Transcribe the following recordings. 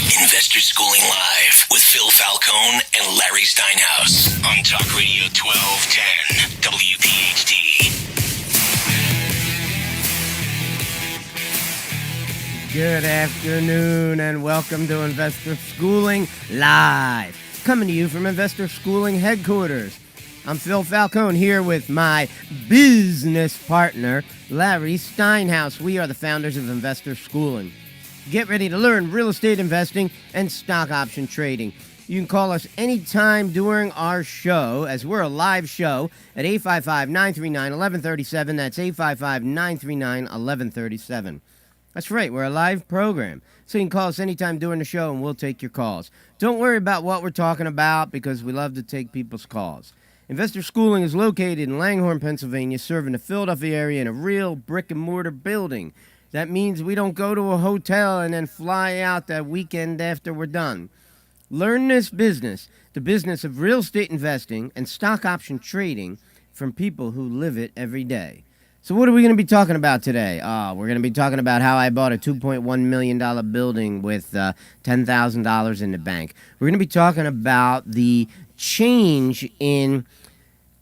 Investor Schooling Live with Phil Falcone and Larry Steinhaus on Talk Radio 1210 WPHT. Good afternoon and welcome to Investor Schooling Live. Coming to you from Investor Schooling headquarters. I'm Phil Falcone here with my business partner, Larry Steinhaus. We are the founders of Investor Schooling. Get ready to learn real estate investing and stock option trading. You can call us anytime during our show, as we're a live show, at 855-939-1137. That's 855-939-1137. That's right, we're a live program. So you can call us anytime during the show and we'll take your calls. Don't worry about what we're talking about because we love to take people's calls. Investor Schooling is located in Langhorne, Pennsylvania, serving the Philadelphia area in a real brick-and-mortar building. That means we don't go to a hotel and then fly out that weekend after we're done. Learn this business, the business of real estate investing and stock option trading, from people who live it every day. So what are we going to be talking about today? We're going to be talking about how I bought a $2.1 million building with $10,000 in the bank. We're going to be talking about the change in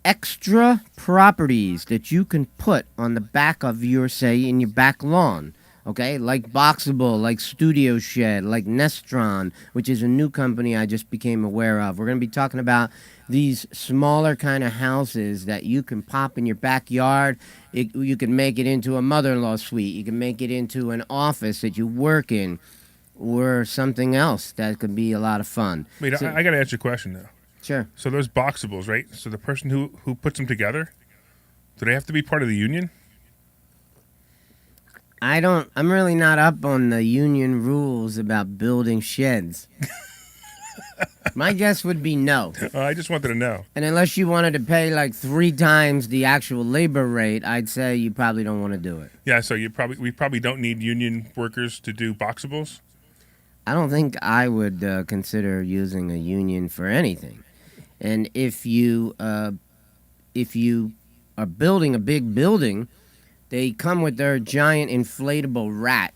extra properties that you can put on the back of your, say, in your back lawn, okay? Like Boxable, like Studio Shed, like Nestron, which is a new company I just became aware of. We're going to be talking about these smaller kind of houses that you can pop in your backyard. You can make it into a mother-in-law suite. You can make it into an office that you work in or something else that could be a lot of fun. Wait, I got to ask you a question, though. Sure. So those Boxables, right? So the person who puts them together, do they have to be part of the union? I'm really not up on the union rules about building sheds. My guess would be no. I just wanted to know. And unless you wanted to pay like 3 times the actual labor rate, I'd say you probably don't want to do it. Yeah, so we probably don't need union workers to do Boxables? I don't think I would consider using a union for anything. And if you are building a big building, they come with their giant inflatable rat.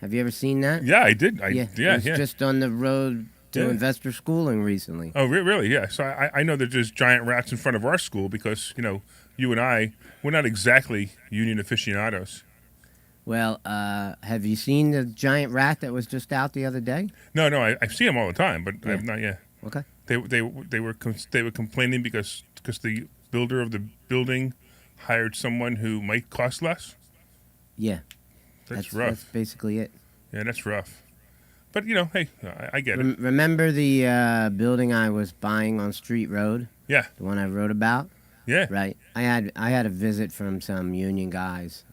Have you ever seen that? Yeah, I did. It was just on the road to Investor Schooling recently. Oh, really? Yeah. So I know there's just giant rats in front of our school because, you and I, we're not exactly union aficionados. Well, have you seen the giant rat that was just out the other day? No, I see them all the time, but I've not yet. Okay. They were complaining because the builder of the building hired someone who might cost less. Yeah, that's rough. That's basically it. Yeah, that's rough. But hey, I get it. Remember the building I was buying on Street Road? Yeah, the one I wrote about. Yeah, right. I had a visit from some union guys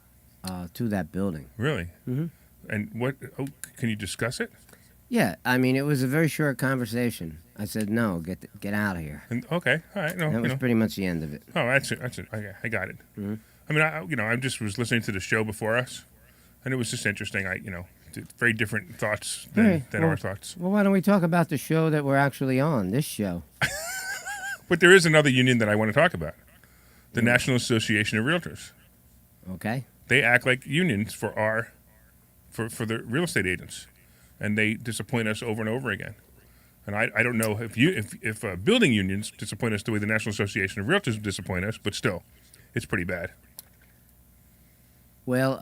to that building. Really? Mm-hmm. And what? Oh, can you discuss it? Yeah, I mean, it was a very short conversation. I said, no, get out of here. And, okay, all right. No, that was pretty much the end of it. Oh, that's it. Okay, I got it. Mm-hmm. I mean, I just was listening to the show before us, and it was just interesting. Very different thoughts than our thoughts. Well, why don't we talk about the show that we're actually on, this show? But there is another union that I want to talk about, the National Association of Realtors. Okay. They act like unions for the real estate agents, and they disappoint us over and over again. And I don't know if building unions disappoint us the way the National Association of Realtors disappoint us, but still, it's pretty bad. Well,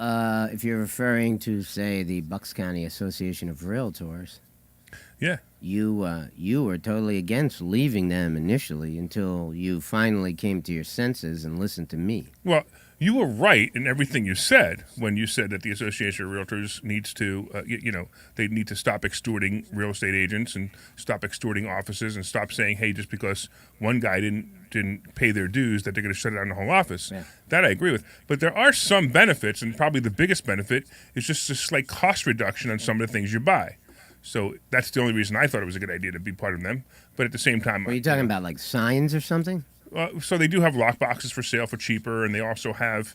if you're referring to, say, the Bucks County Association of Realtors, yeah, you were totally against leaving them initially until you finally came to your senses and listened to me. Well, you were right in everything you said when you said that the Association of Realtors needs to, they need to stop extorting real estate agents and stop extorting offices and stop saying, hey, just because one guy didn't pay their dues that they're going to shut down the whole office. Yeah. That I agree with. But there are some benefits, and probably the biggest benefit is just a slight cost reduction on some of the things you buy. So that's the only reason I thought it was a good idea to be part of them. But at the same time... Are you talking about like signs or something? So they do have lock boxes for sale for cheaper, and they also have,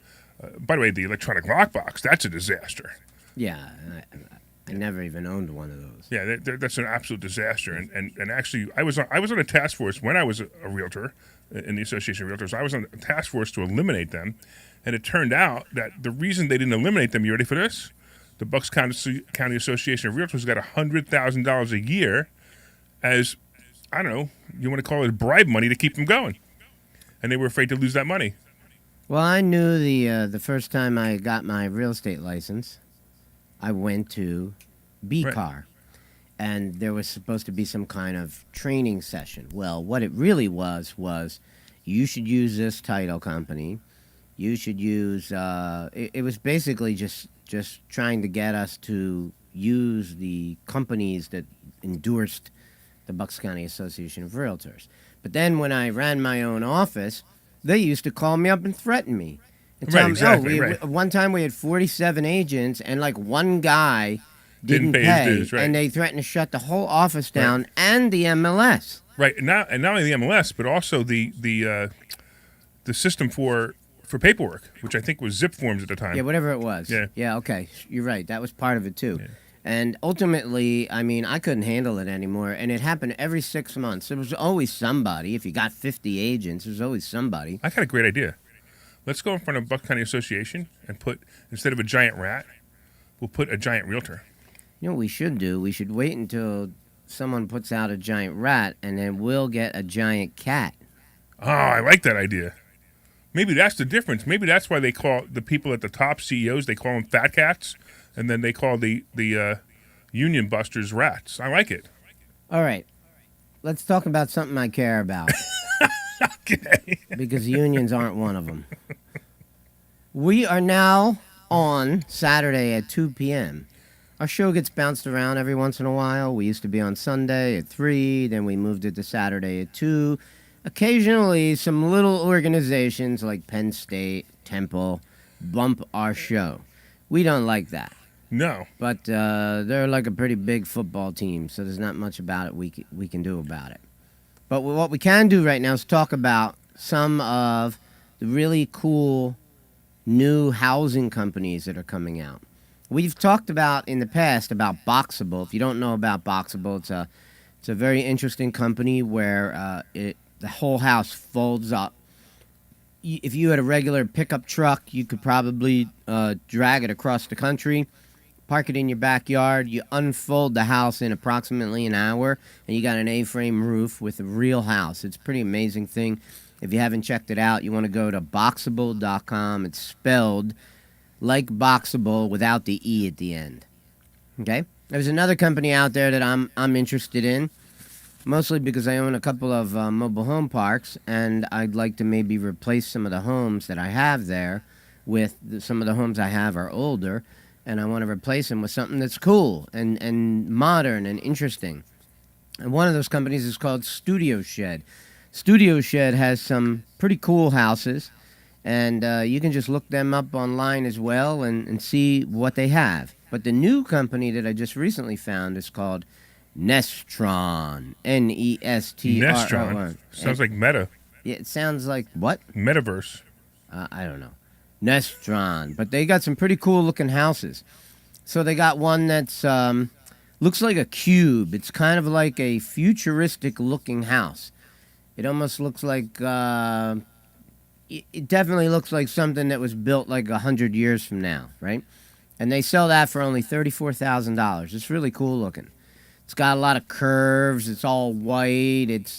by the way, the electronic lock box. That's a disaster. Yeah, I never even owned one of those. Yeah, that's an absolute disaster. And actually, I was on a task force when I was a realtor in the Association of Realtors. I was on a task force to eliminate them, and it turned out that the reason they didn't eliminate them, you ready for this? the Bucks County Association of Realtors got $100,000 a year as, I don't know, you want to call it bribe money to keep them going. And they were afraid to lose that money. Well, I knew the first time I got my real estate license, I went to BCAR. Right. And there was supposed to be some kind of training session. Well, what it really was you should use this title company. You should use, it was basically just trying to get us to use the companies that endorsed the Bucks County Association of Realtors. But then when I ran my own office, they used to call me up and threaten me. And tell Right, me, exactly, we, right. one time we had 47 agents, and like one guy didn't pay pay, his dues, right. and they threatened to shut the whole office down and the MLS. Right, and not only the MLS, but also the system for paperwork, which I think was zip forms at the time. Yeah, whatever it was. Yeah. Okay. You're right. That was part of it, too. Yeah. And ultimately, I mean, I couldn't handle it anymore. And it happened every 6 months. There was always somebody. If you got 50 agents, there's always somebody. I got a great idea. Let's go in front of Bucks County Association and put, instead of a giant rat, we'll put a giant realtor. You know what we should do? We should wait until someone puts out a giant rat, and then we'll get a giant cat. Oh, I like that idea. Maybe that's the difference. Maybe that's why they call the people at the top CEOs, they call them fat cats, and then they call the union busters rats. I like it. All right. Let's talk about something I care about. Okay. Because unions aren't one of them. We are now on Saturday at 2 p.m. Our show gets bounced around every once in a while. We used to be on Sunday at 3, then we moved it to Saturday at 2. Occasionally, some little organizations like Penn State, Temple, bump our show. We don't like that. No. But they're like a pretty big football team, so there's not much about it we can do about it. But what we can do right now is talk about some of the really cool new housing companies that are coming out. We've talked about in the past about Boxable. If you don't know about Boxable, it's a very interesting company where the whole house folds up. If you had a regular pickup truck, you could probably drag it across the country, park it in your backyard. You unfold the house in approximately an hour, and you got an A-frame roof with a real house. It's a pretty amazing thing. If you haven't checked it out, you want to go to Boxable.com. It's spelled like Boxable without the E at the end. Okay? There's another company out there that I'm interested in, mostly because I own a couple of mobile home parks, and I'd like to maybe replace some of the homes that I have there with some of the homes I have are older, and I want to replace them with something that's cool and modern and interesting. And one of those companies is called Studio Shed. Studio Shed has some pretty cool houses, and you can just look them up online as well and see what they have. But the new company that I just recently found is called Nestron. Nestron. Nestron. Sounds like meta. Yeah, it sounds like what? Metaverse. I don't know. Nestron. But they got some pretty cool looking houses. So they got one that's looks like a cube. It's kind of like a futuristic looking house. It almost looks like it definitely looks like something that was built like 100 years from now, right? And they sell that for only $34,000. It's really cool looking. It's got a lot of curves. It's all white. It's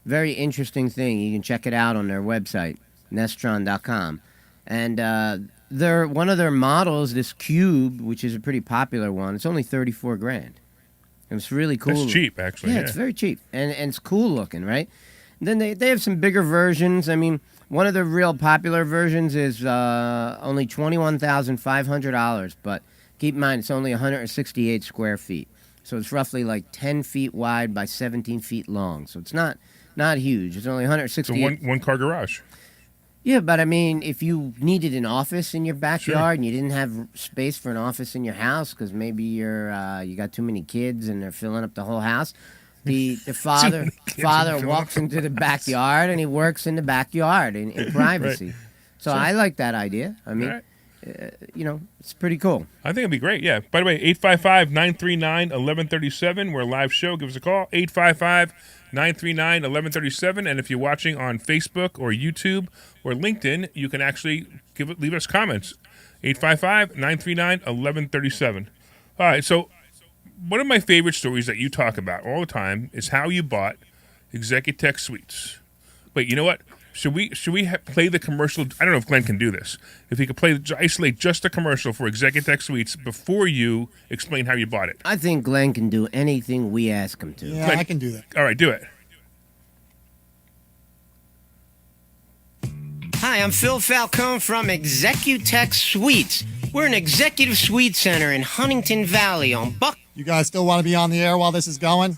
very interesting thing. You can check it out on their website, Nestron.com. And one of their models, this cube, which is a pretty popular one, it's only $34,000. It's really cool. It's cheap, actually. Yeah, it's very cheap. And it's cool looking, right? And then they have some bigger versions. I mean, one of the real popular versions is only $21,500. But keep in mind, it's only 168 square feet. So it's roughly like 10 feet wide by 17 feet long. So it's not huge. It's only 168. So one car garage. Yeah, but I mean, if you needed an office in your backyard and you didn't have space for an office in your house because maybe you got too many kids and they're filling up the whole house, the father walks into the backyard and he works in the backyard in privacy. Right. So I like that idea. I mean, it's pretty cool. I think it'd be great, yeah. By the way, 855-939-1137. We're a live show. Give us a call, 855-939-1137. And if you're watching on Facebook or YouTube or LinkedIn, you can actually leave us comments. 855-939-1137. All right, so one of my favorite stories that you talk about all the time is how you bought Executech Suites. Wait, you know what? Should we play the commercial? I don't know if Glenn can do this. If he could isolate just the commercial for Executech Suites before you explain how you bought it. I think Glenn can do anything we ask him to. Yeah, Glenn, I can do that. All right, do it. Hi, I'm Phil Falcone from Executech Suites. We're an executive suite center in Huntington Valley on Buck. You guys still want to be on the air while this is going?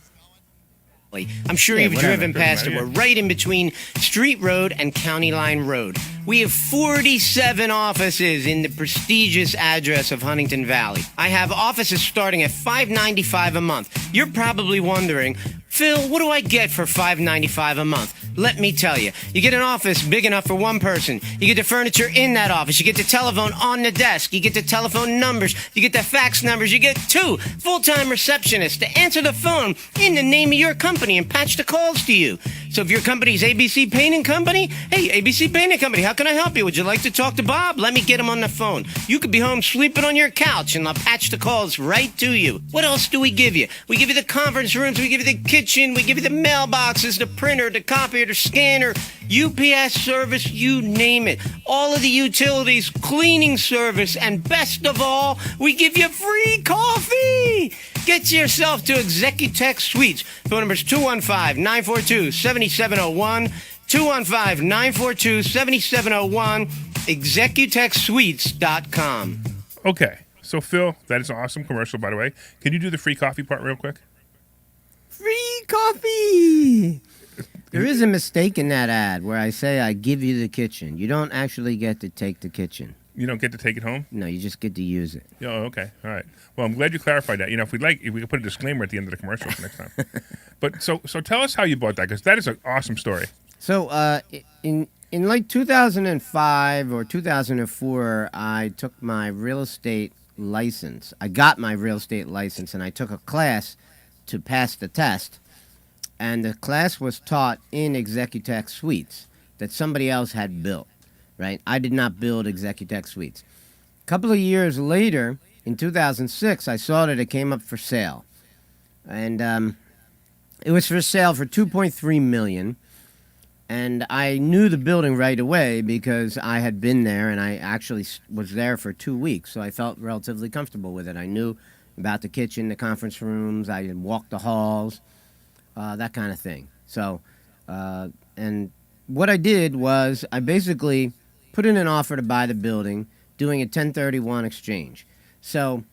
I'm sure Yeah, you've whatever. driven past it. Doesn't We're matter. right in between Street Road and County Line Road. We have 47 offices in the prestigious address of Huntington Valley. I have offices starting at $5.95 a month. You're probably wondering, Phil, what do I get for $5.95 a month? Let me tell you. You get an office big enough for one person. You get the furniture in that office. You get the telephone on the desk. You get the telephone numbers. You get the fax numbers. You get 2 full-time receptionists to answer the phone in the name of your company and patch the calls to you. So if your company's ABC Painting Company, hey, ABC Painting Company, how can I help you? Would you like to talk to Bob? Let me get him on the phone. You could be home sleeping on your couch and I'll patch the calls right to you. What else do we give you? We give you the conference rooms. We give you the kitchen. We give you the mailboxes, the printer, the copier, the scanner, UPS service, you name it. All of the utilities, cleaning service, and best of all, we give you free coffee. Get yourself to Executech Suites. Phone number is 215-942-7701. 215-942-7701. ExecutechSuites.com. Okay, so Phil, that is an awesome commercial, by the way. Can you do the free coffee part real quick? Free coffee. There is a mistake in that ad where I say I give you the kitchen. You don't actually get to take the kitchen. You don't get to take it home? No, you just get to use it. Oh, okay. All right. Well, I'm glad you clarified that. You know, if we could put a disclaimer at the end of the commercial for next time. But so tell us how you bought that, because that is an awesome story. So in like 2005 or 2004, I took my real estate license. I got my real estate license, and I took a class to pass the test. And the class was taught in Executech Suites that somebody else had built, right? I did not build Executech Suites. A couple of years later, in 2006, I saw that it came up for sale. And it was for sale for $2.3 million. And I knew the building right away because I had been there, and I actually was there for 2 weeks, so I felt relatively comfortable with it. I knew about the kitchen, the conference rooms, I had walked the halls, that kind of thing. So, and what I did was I basically put in an offer to buy the building, doing a 1031 exchange. So,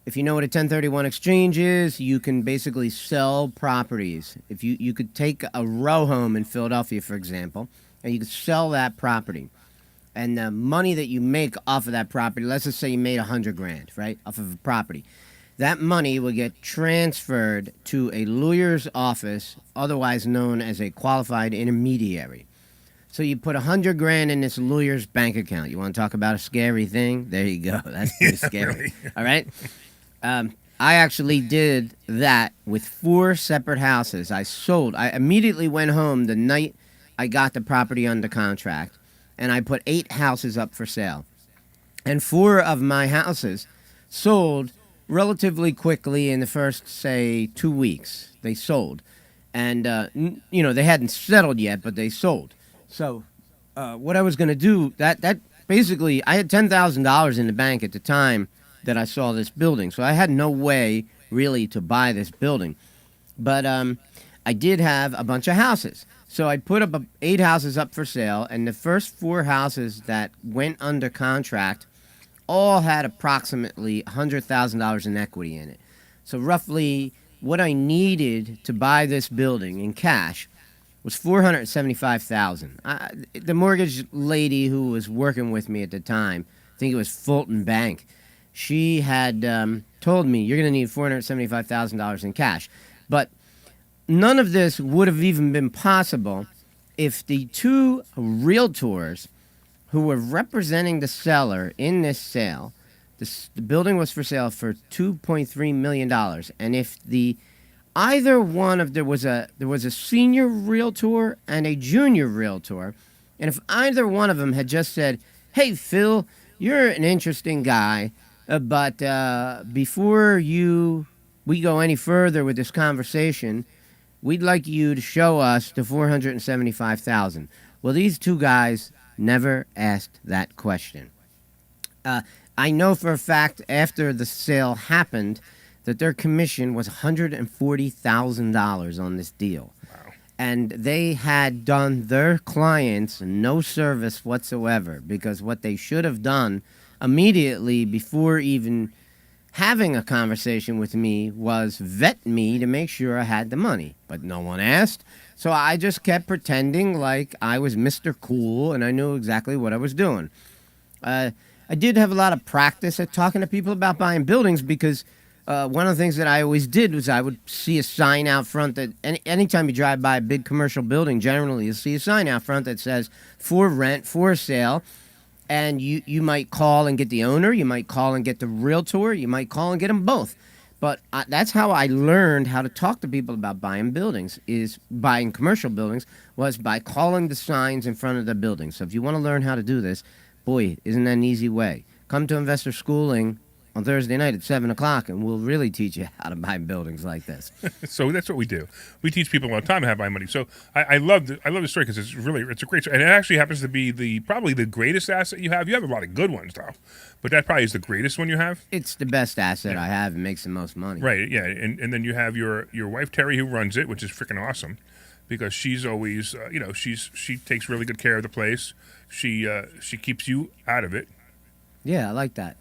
if you know what a 1031 exchange is, you can basically sell properties. If you could take a row home in Philadelphia, for example, and you could sell that property. And the money that you make off of that property, let's just say you made $100,000, right, off of a property. That money will get transferred to a lawyer's office, otherwise known as a qualified intermediary. So you put $100,000 in this lawyer's bank account. You want to talk about a scary thing? There you go. That's pretty scary. Really. All right? I actually did that with 4 separate houses. I immediately went home the night I got the property under contract, and I put 8 houses up for sale. And 4 of my houses sold relatively quickly in the first, say, 2 weeks. They sold. And, they hadn't settled yet, but they sold. So what I was going to do, that basically, I had $10,000 in the bank at the time that I saw this building. So I had no way really to buy this building. But I did have a bunch of houses. So I put up 8 houses up for sale, and the first 4 houses that went under contract all had approximately $100,000 in equity in it. So roughly what I needed to buy this building in cash was $475,000. The mortgage lady who was working with me at the time, I think it was Fulton Bank, she had told me, you're going to need $475,000 in cash. But none of this would have even been possible if the 2 realtors who were representing the seller in this sale, the building was for sale for $2.3 million. And if either one of there was a senior realtor and a junior realtor, and if either one of them had just said, hey, Phil, you're an interesting guy, but before we go any further with this conversation, we'd like you to show us the $475,000. Well, these two guys never asked that question. I know for a fact after the sale happened that their commission was $140,000 on this deal. Wow. And they had done their clients no service whatsoever, because what they should have done immediately before even having a conversation with me was vet me to make sure I had the money. But no one asked, so I just kept pretending like I was Mr. Cool and I knew exactly what I was doing. I did have a lot of practice at talking to people about buying buildings, because one of the things that I always did was I would see a sign out front that anytime you drive by a big commercial building, generally you'll see a sign out front that says for rent, for sale. And you might call and get the owner, you might call and get the realtor, you might call and get them both. But that's how I learned how to talk to people about buying buildings, is buying commercial buildings, was by calling the signs in front of the building. So if you want to learn how to do this, boy, isn't that an easy way. Come to Investor Schooling on Thursday night at 7 o'clock, and we'll really teach you how to buy buildings like this. So that's what we do. We teach people all the time how to buy money. So I love the story, because it's a great story. And it actually happens to be probably the greatest asset you have. You have a lot of good ones, though. But that probably is the greatest one you have. It's the best asset I have. It makes the most money. Right, yeah. And then you have your wife, Terry, who runs it, which is freaking awesome, because she's always, she takes really good care of the place. She keeps you out of it. Yeah, I like that.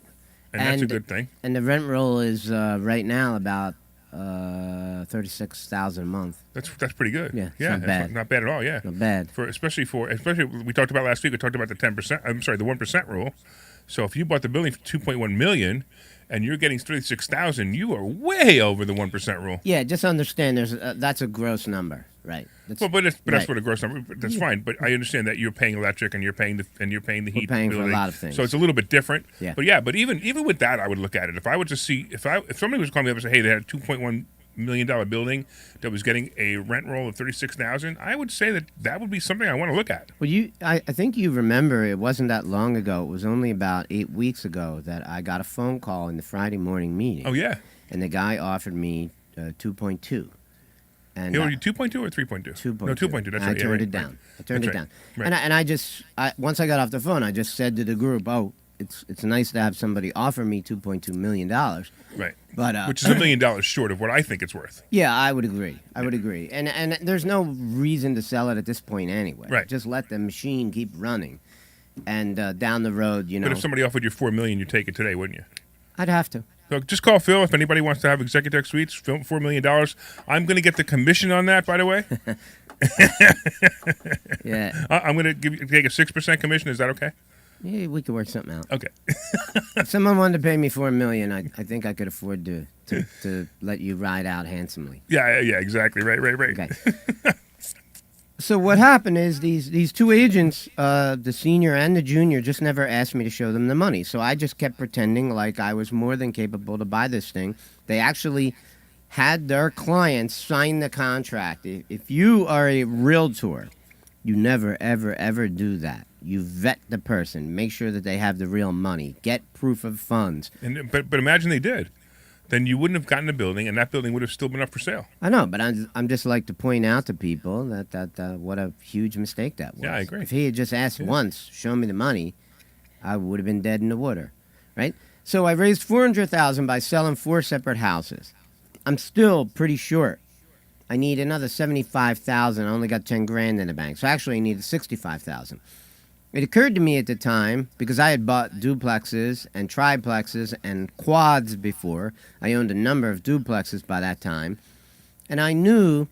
And that's a good thing. And the rent roll is right now about $36,000 a month. That's pretty good. Yeah, yeah, not bad. Not bad at all. Yeah, Not bad. Especially we talked about last week. We talked about the 10%. I'm sorry, the 1% rule. So if you bought the building for $2.1 million and you're getting $36,000, you are way over the 1% rule. Yeah, just understand that's a gross number, right? That's what a gross number. That's fine. But I understand that you're paying electric and you're paying the heat. We're paying for a lot of things. So it's a little bit different. Yeah. But even with that, I would look at it. If I would just see if somebody was calling me up and say, hey, they had a $2.1 million building that was getting a rent roll of $36,000, I would say that would be something I want to look at. Well, I think you remember it wasn't that long ago. It was only about 8 weeks ago that I got a phone call in the Friday morning meeting. Oh yeah. And the guy offered me 2.2. And he offered you 2.2 or 3.2? 2.2. No, 2.2. That's right. I turned it down. I turned it down. Right. And I just once I got off the phone, I just said to the group, "Oh, it's nice to have somebody offer me $2.2 million." Right. But which is $1 million short of what I think it's worth. Yeah, I would agree. I would agree. And there's no reason to sell it at this point anyway. Right. Just let the machine keep running, and down the road, But if somebody offered you $4 million, you'd take it today, wouldn't you? I'd have to. So just call Phil if anybody wants to have Executive Suites. $4 million. I'm going to get the commission on that, by the way. Yeah. I'm going to take a 6% commission. Is that okay? Yeah, we could work something out. Okay. If someone wanted to pay me $4 million, I think I could afford to let you ride out handsomely. Yeah, exactly. Right. Okay. So what happened is these two agents, the senior and the junior, just never asked me to show them the money. So I just kept pretending like I was more than capable to buy this thing. They actually had their clients sign the contract. If you are a realtor, you never, ever, ever do that. You vet the person. Make sure that they have the real money. Get proof of funds. But imagine they did. Then you wouldn't have gotten the building, and that building would have still been up for sale. I know, but I'm just like to point out to people that what a huge mistake that was. Yeah, I agree. If he had just asked once, show me the money, I would have been dead in the water, right? So I raised $400,000 by selling 4 separate houses. I'm still pretty short. I need another $75,000. I only got $10,000 in the bank, so actually I needed $65,000. It occurred to me at the time, because I had bought duplexes and triplexes and quads before. I owned a number of duplexes by that time. And I knew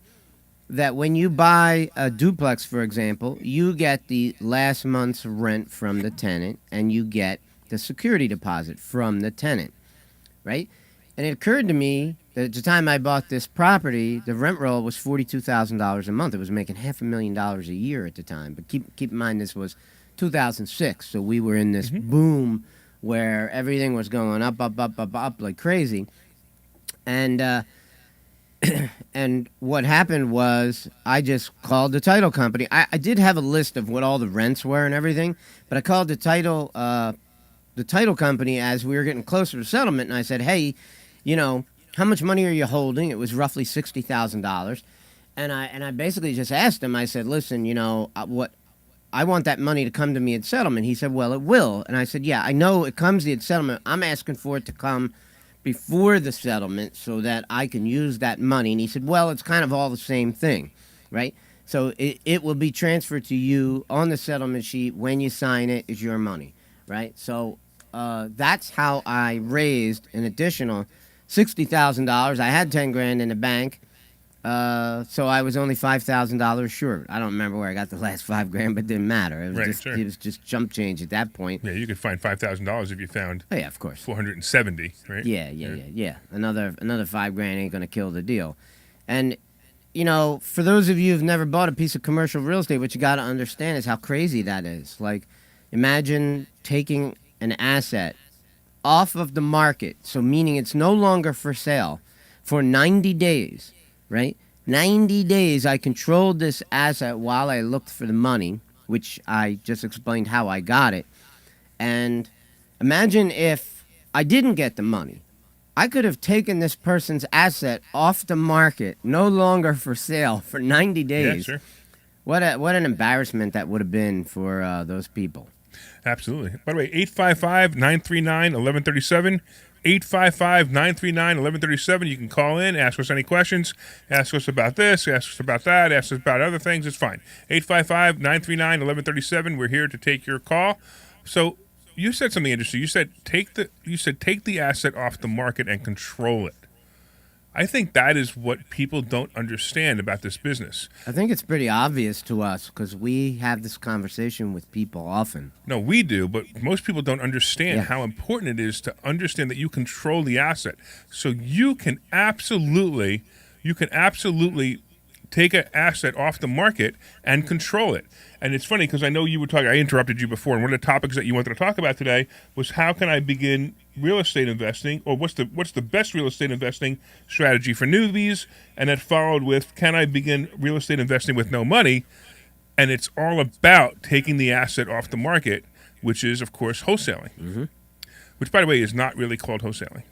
that when you buy a duplex, for example, you get the last month's rent from the tenant and you get the security deposit from the tenant, right? And it occurred to me that at the time I bought this property, the rent roll was $42,000 a month. It was making $500,000 a year at the time. But keep in mind, this was 2006, so we were in this boom where everything was going up like crazy. And and what happened was I just called the title company. I did have a list of what all the rents were and everything, but I called the title the title company as we were getting closer to settlement, and I said, hey, how much money are you holding? It was roughly $60,000. And I basically just asked him, I said, listen, what I want that money to come to me at settlement. He said, well, it will. And I said, yeah, I know it comes at settlement. I'm asking for it to come before the settlement so that I can use that money. And he said, well, it's kind of all the same thing, right? So it will be transferred to you on the settlement sheet. When you sign it, is your money, right? So that's how I raised an additional $60,000. I had 10 grand in the bank. So I was only $5,000 short. I don't remember where I got the last $5 grand, but it didn't matter. It was it was just jump change at that point. Yeah, you could find $5,000 if you found. Oh yeah, of course. 470, right? Yeah. Another $5 grand ain't gonna kill the deal. And for those of you who've never bought a piece of commercial real estate, what you got to understand is how crazy that is. Like, imagine taking an asset off of the market, so meaning it's no longer for sale, for 90 days. Right? 90 days I controlled this asset while I looked for the money, which I just explained how I got it. And imagine if I didn't get the money. I could have taken this person's asset off the market, no longer for sale, for 90 days. Yeah, sure. What an embarrassment that would have been for those people. Absolutely. By the way, 855-939-1137. 855-939-1137. You can call in, ask us any questions, ask us about this, ask us about that, ask us about other things. It's fine. 855-939-1137. We're here to take your call. So you said something interesting. You said take the asset off the market and control it. I think that is what people don't understand about this business. I think it's pretty obvious to us because we have this conversation with people often. No, we do, but most people don't understand how important it is to understand that you control the asset. So you can absolutely take an asset off the market and control it. And it's funny because I know you were talking, I interrupted you before, and one of the topics that you wanted to talk about today was how can I begin real estate investing, or what's the best real estate investing strategy for newbies, and that followed with can I begin real estate investing with no money? And it's all about taking the asset off the market, which is, of course, wholesaling, which, by the way, is not really called wholesaling.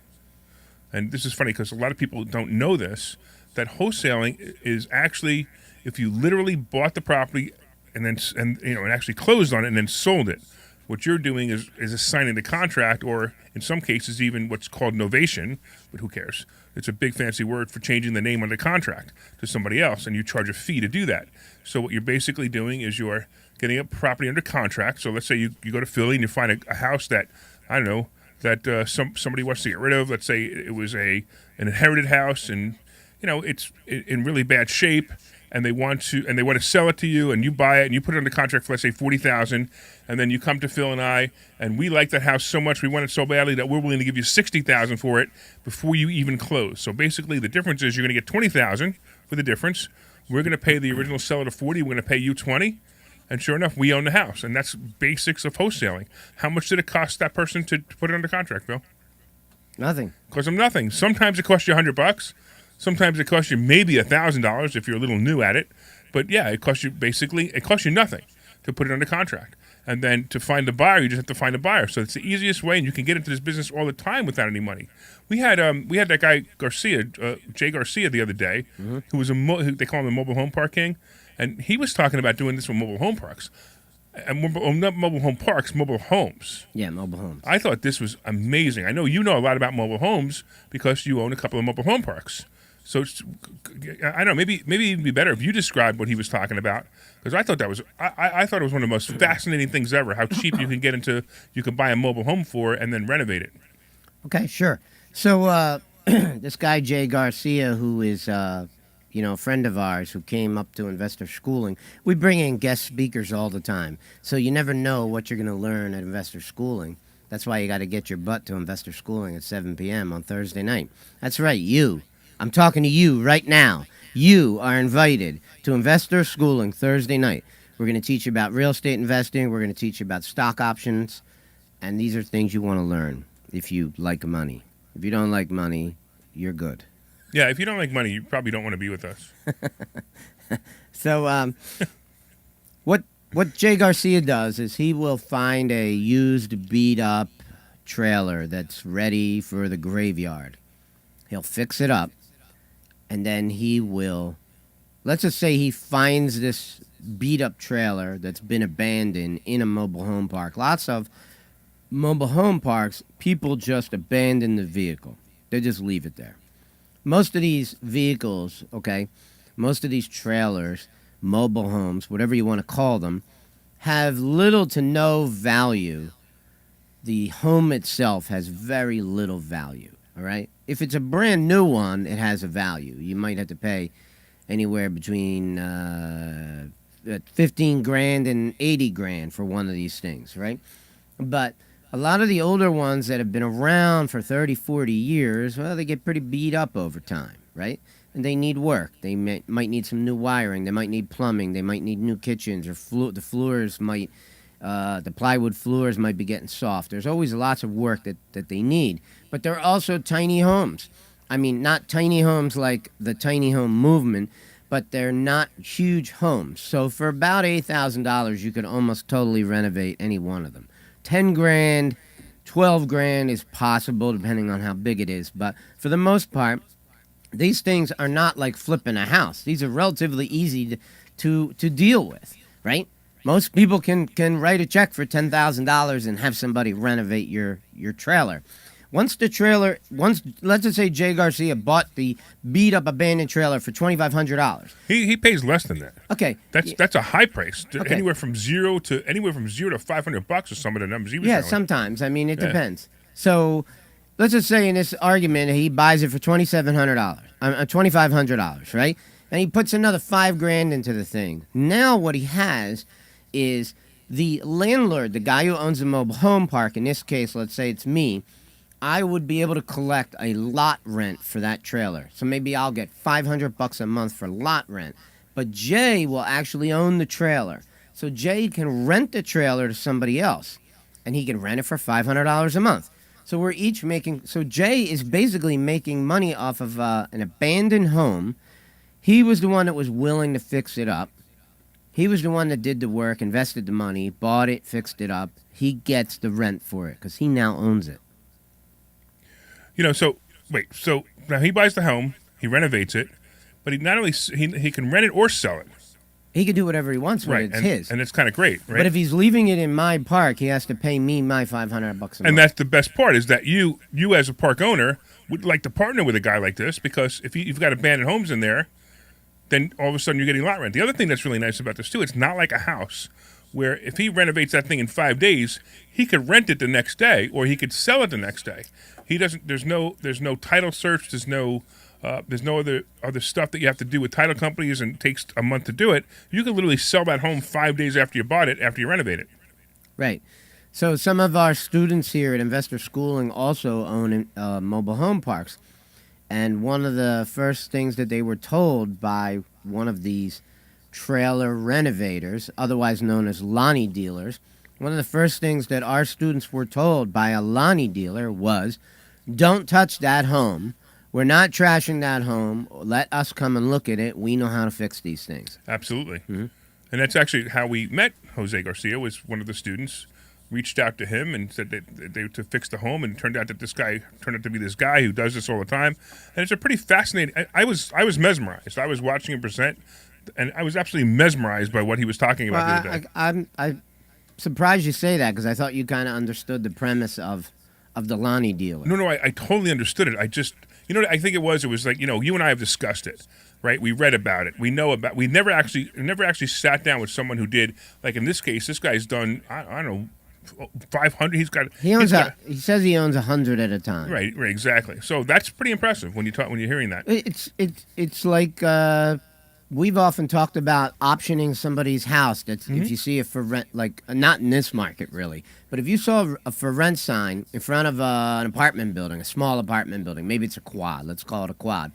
And this is funny because a lot of people don't know this, that wholesaling is actually if you literally bought the property and actually closed on it and then sold it. What you're doing is assigning the contract, or in some cases even what's called novation, but who cares? It's a big fancy word for changing the name on the contract to somebody else, and you charge a fee to do that. So what you're basically doing is you're getting a property under contract. So let's say you go to Philly and you find a house that, I don't know, that somebody wants to get rid of. Let's say it was an inherited house, and it's in really bad shape, and they want to sell it to you, and you buy it and you put it under contract for, let's say, $40,000, and then you come to Phil and I, and we like that house so much, we want it so badly that we're willing to give you $60,000 for it before you even close. So basically, the difference is you're going to get $20,000 for the difference. We're going to pay the original seller $40,000. We're going to pay you $20,000, and sure enough, we own the house, and that's basics of wholesaling. How much did it cost that person to put it under contract, Bill? Nothing. Cost them nothing. Sometimes it costs you $100. Sometimes it costs you maybe $1,000 if you're a little new at it. But yeah, it costs you nothing to put it under contract. And then to find the buyer, you just have to find a buyer. So it's the easiest way, and you can get into this business all the time without any money. We had that guy Garcia, Jay Garcia, the other day, who was they call him the mobile home park king, and he was talking about doing this with mobile home parks. And not mobile home parks, mobile homes. Yeah, mobile homes. I thought this was amazing. I know you know a lot about mobile homes because you own a couple of mobile home parks. So I don't know, maybe it'd be better if you described what he was talking about, because I thought I thought it was one of the most fascinating things ever. How cheap you can buy a mobile home for and then renovate it. Okay, sure. So this guy Jay Garcia, who is a friend of ours who came up to investor schooling, we bring in guest speakers all the time. So you never know what you're going to learn at investor schooling. That's why you got to get your butt to investor schooling at 7 p.m. on Thursday night. That's right, you. I'm talking to you right now. You are invited to investor schooling Thursday night. We're going to teach you about real estate investing. We're going to teach you about stock options. And these are things you want to learn if you like money. If you don't like money, you're good. Yeah, if you don't like money, you probably don't want to be with us. So what Jay Garcia does is he will find a used, beat-up trailer that's ready for the graveyard. He'll fix it up, and then he will, let's just say he finds this beat-up trailer that's been abandoned in a mobile home park. Lots of mobile home parks, people just abandon the vehicle. They just leave it there. Most of these vehicles, okay, most of these trailers, mobile homes, whatever you want to call them, have little to no value. The home itself has very little value, all right? If it's a brand new one, it has a value. You might have to pay anywhere between 15 grand and 80 grand for one of these things, right? But a lot of the older ones that have been around for 30, 40 years, well, they get pretty beat up over time, right? And they need work. They might need some new wiring. They might need plumbing. They might need new kitchens, or the floors might, the plywood floors might be getting soft. There's always lots of work that they need. But there are also tiny homes. I mean, not tiny homes like the tiny home movement, but they're not huge homes. So for about $8,000, you could almost totally renovate any one of them. 10 grand, 12 grand is possible depending on how big it is. But for the most part, these things are not like flipping a house. These are relatively easy to deal with, right? Most people can write a check for $10,000 and have somebody renovate your trailer. Once let's just say Jay Garcia bought the beat-up abandoned trailer for $2,500. He pays less than that. Okay, That's a high price. Okay. Anywhere from zero to $500 or some of the numbers he was yeah, showing. sometimes. I mean, it depends. So let's just say in this argument he buys it for $2,500, right? And he puts another $5 grand into the thing. Now what he has is the landlord, the guy who owns the mobile home park. In this case, let's say it's me. I would be able to collect a lot rent for that trailer. So maybe I'll get $500 a month for lot rent. But Jay will actually own the trailer. So Jay can rent the trailer to somebody else. And he can rent it for $500 a month. So we're each making... So Jay is basically making money off of an abandoned home. He was the one that was willing to fix it up. He was the one that did the work, invested the money, bought it, fixed it up. He gets the rent for it because he now owns it. So now he buys the home, he renovates it, but he not only he can rent it or sell it. He can do whatever he wants with it. It's his. And it's kind of great, right? But if he's leaving it in my park, he has to pay me my $500 a month. And that's the best part is that you as a park owner would like to partner with a guy like this because if you've got abandoned homes in there, then all of a sudden you're getting lot rent. The other thing that's really nice about this too, it's not like a house where if he renovates that thing in 5 days, he could rent it the next day or he could sell it the next day. He doesn't. There's no title search. There's no other stuff that you have to do with title companies and it takes a month to do it. You can literally sell that home 5 days after you bought it, after you renovate it. Right. So some of our students here at Investor Schooling also own mobile home parks. And one of the first things that they were told by one of these trailer renovators, otherwise known as Lonnie dealers, one of the first things that our students were told by a Lonnie dealer was, don't touch that home. We're not trashing that home. Let us come and look at it. We know how to fix these things. Absolutely. Mm-hmm. And that's actually how we met Jose Garcia, was one of the students reached out to him and said that they to fix the home, and it turned out to be this guy who does this all the time. And it's a pretty fascinating. I was mesmerized. I was watching him present, and I was absolutely mesmerized by what he was talking about the other day. I'm surprised you say that because I thought you kind of understood the premise of the Lonnie dealer. No, I totally understood it. I just, I think it was like, you and I have discussed it, right? We read about it. We know about. We never actually sat down with someone who did. Like in this case, this guy's done. I don't know. 500. He says he owns 100 at a time. Right, exactly. So that's pretty impressive when you're hearing that. It's like we've often talked about optioning somebody's house. That's if you see it for rent, like not in this market really, but if you saw a for rent sign in front of an apartment building, a small apartment building, maybe it's a quad. Let's call it a quad.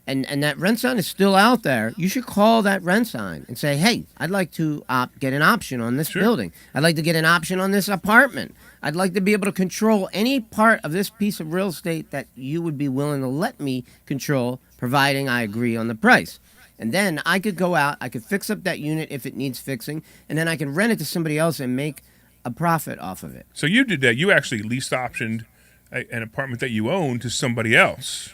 And that rent sign is still out there, you should call that rent sign and say, hey, I'd like to get an option on this building. I'd like to get an option on this apartment. I'd like to be able to control any part of this piece of real estate that you would be willing to let me control, providing I agree on the price. And then I could go out, I could fix up that unit if it needs fixing, and then I can rent it to somebody else and make a profit off of it. So you did that. You actually lease optioned an apartment that you own to somebody else.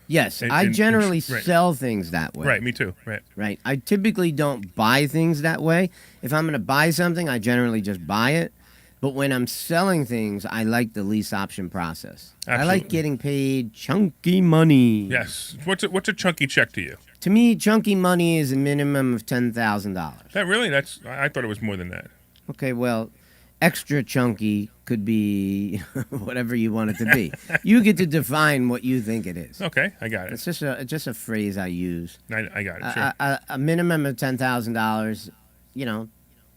Yes, I generally sell things that way. Right, me too. Right. Right. I typically don't buy things that way. If I'm going to buy something, I generally just buy it. But when I'm selling things, I like the lease option process. Absolutely. I like getting paid chunky money. Yes. What's a chunky check to you? To me, chunky money is a minimum of $10,000. That really? I thought it was more than that. Okay, well, extra chunky could be whatever you want it to be. You get to define what you think it is. Okay, I got it. It's just a phrase I use. I got it. Sure. A minimum of $10,000.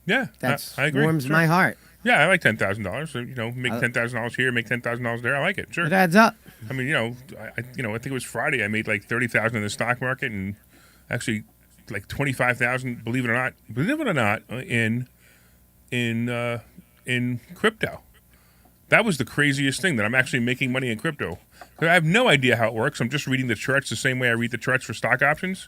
Yeah, That's I agree. warms Sure. my heart. Yeah, I like $10,000. So make $10,000 here, make $10,000 there. I like it. Sure. It adds up. I mean, I think it was Friday. I made like $30,000 in the stock market, and actually like $25,000. Believe it or not, in crypto. That was the craziest thing, that I'm actually making money in crypto. I have no idea how it works. I'm just reading the charts the same way I read the charts for stock options.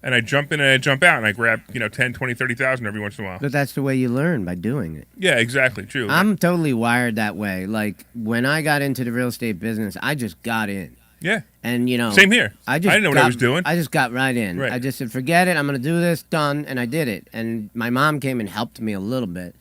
And I jump in and I jump out, and I grab 10, 20, 30,000 every once in a while. But that's the way you learn, by doing it. Yeah, exactly. True. I'm totally wired that way. Like, when I got into the real estate business, I just got in. Yeah. And, Same here. I didn't know what I was doing. I just got right in. Right. I just said, forget it. I'm going to do this. Done. And I did it. And my mom came and helped me a little bit.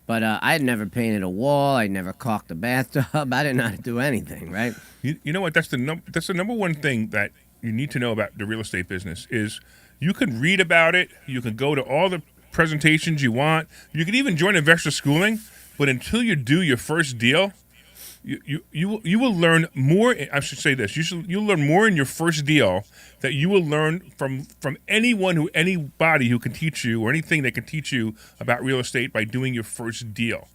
But I had never painted a wall. I'd never caulked a bathtub. I didn't know how to do anything, right? You know what? That's the number one thing that you need to know about the real estate business is you can read about it. You can go to all the presentations you want. You can even join investor schooling. But until you do your first deal, you will learn more. I should say this: you'll learn more in your first deal that you will learn from anybody who can teach you, or anything that can teach you about real estate by doing your first deal.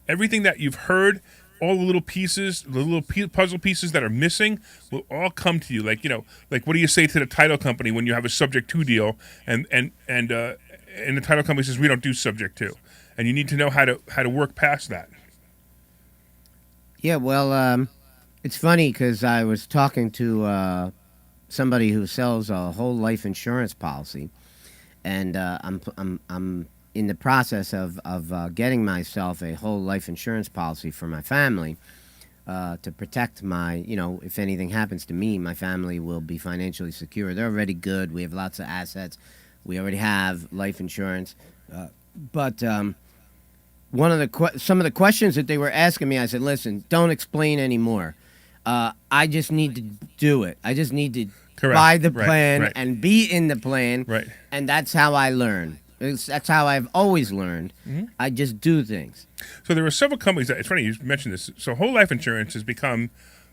Everything that you've heard, all the little pieces, the little puzzle pieces that are missing, will all come to you. Like what do you say to the title company when you have a subject to deal, and the title company says we don't do subject to, and you need to know how to work past that. Yeah, well, it's funny because I was talking to somebody who sells a whole life insurance policy, and I'm in the process of getting myself a whole life insurance policy for my family to protect my, if anything happens to me, my family will be financially secure. They're already good. We have lots of assets. We already have life insurance, but some of the questions that they were asking me, I said, listen, don't explain anymore. I just need to do it. I just need to buy the plan and be in the plan. Right. And that's how I learn. That's how I've always learned. Mm-hmm. I just do things. So there were several companies it's funny you mentioned this. So whole life insurance has become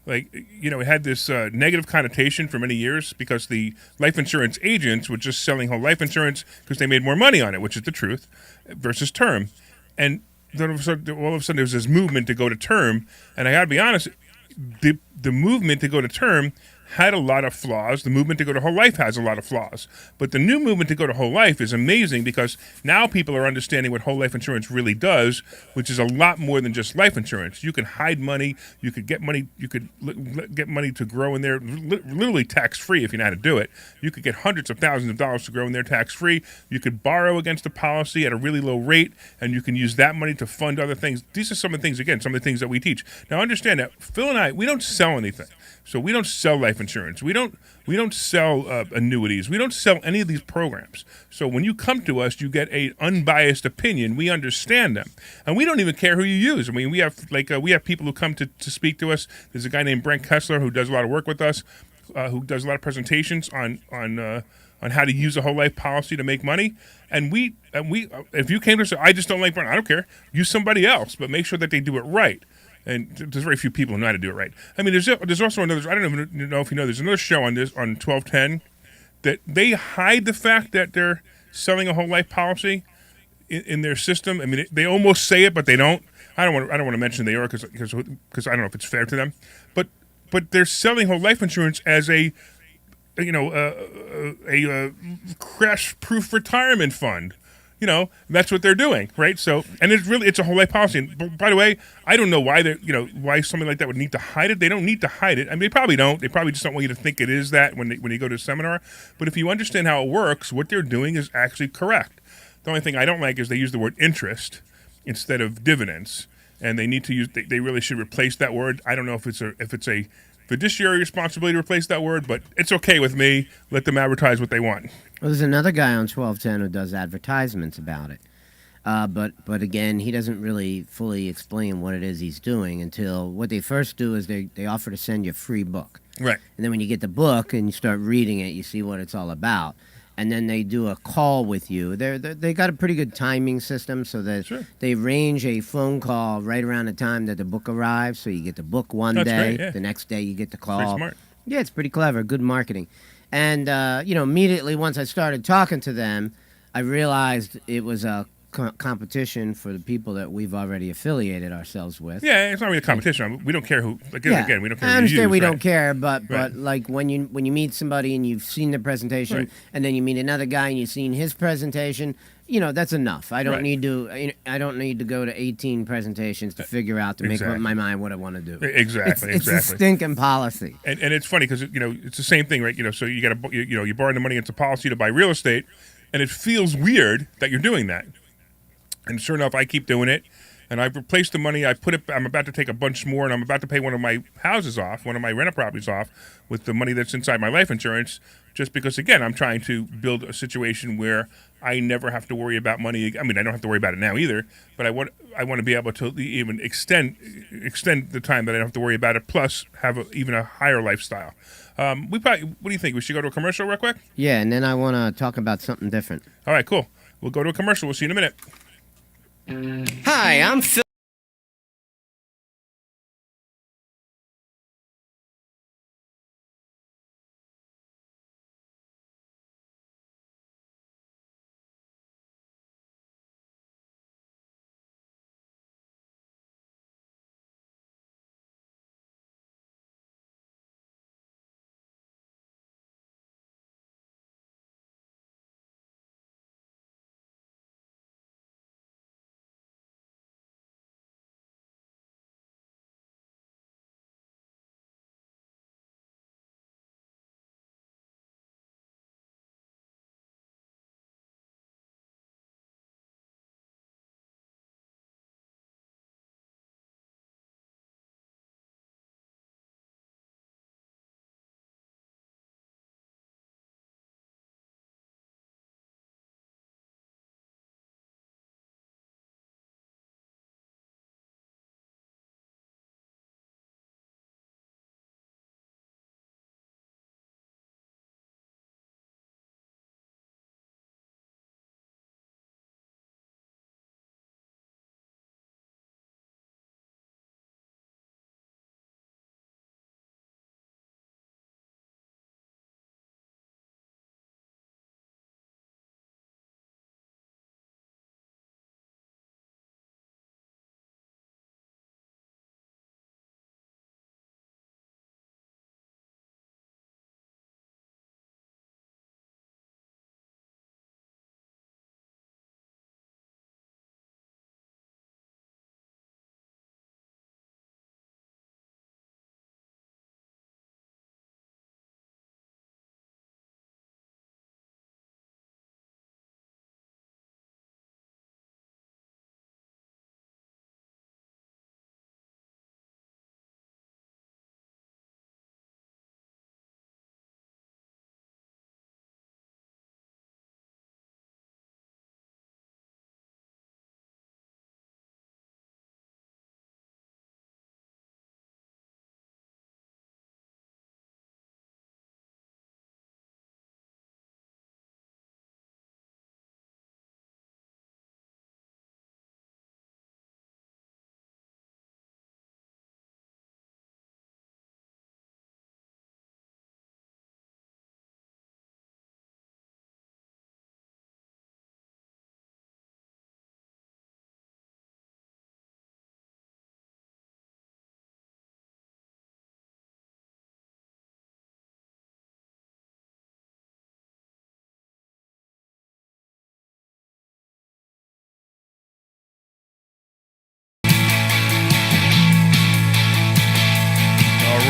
it had this negative connotation for many years because the life insurance agents were just selling whole life insurance because they made more money on it, which is the truth, versus term. And then all of a sudden there was this movement to go to term, and I got to be honest, the movement to go to term had a lot of flaws. The movement to go to whole life has a lot of flaws. But the new movement to go to whole life is amazing because now people are understanding what whole life insurance really does, which is a lot more than just life insurance. You can hide money. You could get money. You could get money to grow in there, literally tax-free if you know how to do it. You could get hundreds of thousands of dollars to grow in there tax-free. You could borrow against a policy at a really low rate, and you can use that money to fund other things. These are some of the things, again, some of the things that we teach. Now, understand that Phil and I, we don't sell anything. So we don't sell life insurance. We don't sell annuities. We don't sell any of these programs. So when you come to us, you get an unbiased opinion. We understand them, and we don't even care who you use. I mean, we have people who come to speak to us. There's a guy named Brent Kessler who does a lot of work with us, who does a lot of presentations on how to use a whole life policy to make money. And we if you came to us, I just don't like Brent. I don't care. Use somebody else, but make sure that they do it right. And there's very few people who know how to do it right. I mean, there's also another. I don't even know if you know. There's another show on 1210 that they hide the fact that they're selling a whole life policy in their system. I mean, they almost say it, but they don't. I don't want to mention they are because I don't know if it's fair to them. But they're selling whole life insurance as a crash-proof retirement fund. That's what they're doing, right? So, and it's a whole life policy. And by the way, I don't know why why something like that would need to hide it. They don't need to hide it. I mean, they probably don't. They probably just don't want you to think it is that when you go to a seminar. But if you understand how it works, what they're doing is actually correct. The only thing I don't like is they use the word interest instead of dividends. and they need to use. They really should replace that word. I don't know if it's a fiduciary responsibility to replace that word, but it's okay with me. Let them advertise what they want. Well, there's another guy on 1210 who does advertisements about it. But again, he doesn't really fully explain what it is he's doing until what they first do is they offer to send you a free book. Right. And then when you get the book and you start reading it, you see what it's all about. And then they do a call with you. They got a pretty good timing system so that they arrange a phone call right around the time that the book arrives. So you get the book one day, the next day you get the call. Pretty smart. Yeah, it's pretty clever. Good marketing. And, immediately once I started talking to them, I realized it was a competition for the people that we've already affiliated ourselves with. Yeah, it's not really a competition. We don't care who. Again, we don't care. I understand who you use, we right? don't care, but like when you meet somebody and you've seen their presentation, and then you meet another guy and you've seen his presentation, that's enough. I don't need to go to 18 presentations to figure out to make up my mind what I want to do. Exactly. It's a stinking policy. And it's funny because it's the same thing, right? So you got to you borrow the money into policy to buy real estate, and it feels weird that you're doing that. And sure enough, I keep doing it, and I've replaced the money. I'm about to take a bunch more, and I'm about to pay one of my houses off, one of my rental properties off, with the money that's inside my life insurance, just because, again, I'm trying to build a situation where I never have to worry about money. I mean, I don't have to worry about it now either, but I want to be able to even extend the time that I don't have to worry about it, plus have even a higher lifestyle. What do you think? We should go to a commercial real quick? Yeah, and then I want to talk about something different. All right, cool. We'll go to a commercial. We'll see you in a minute. Hi, I'm Phil.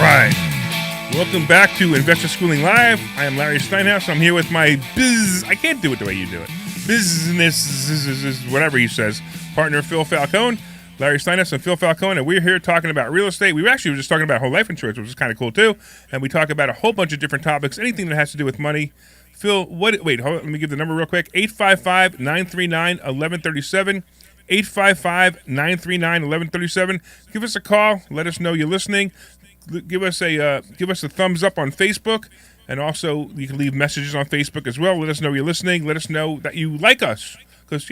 Right. Welcome back to Investor Schooling Live. I am Larry Steinhaus. I'm here with my I can't do it the way you do it. Business, whatever he says, partner Phil Falcone. Larry Steinhaus and Phil Falcone, and we're here talking about real estate. We actually were just talking about whole life insurance, which is kind of cool too. And we talk about a whole bunch of different topics, anything that has to do with money. Phil, hold on, let me give the number real quick. 855-939-1137. 855-939-1137. Give us a call. Let us know you're listening. Give us a thumbs up on Facebook. And also, you can leave messages on Facebook as well. Let us know you're listening. Let us know that you like us. Because,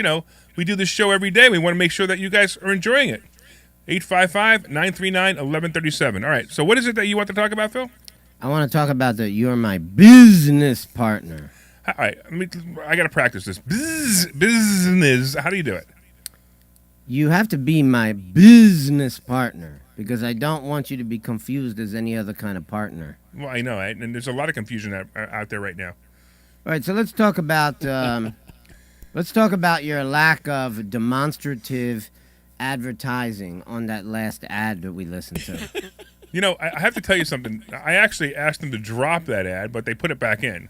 we do this show every day. We want to make sure that you guys are enjoying it. 855-939-1137. All right. So what is it that you want to talk about, Phil? I want to talk about that you're my business partner. All right. I got to practice this. Business. How do you do it? You have to be my business partner because I don't want you to be confused as any other kind of partner. Well, I know. And there's a lot of confusion out there right now. All right. So let's talk about your lack of demonstrative advertising on that last ad that we listened to. I have to tell you something. I actually asked them to drop that ad, but they put it back in.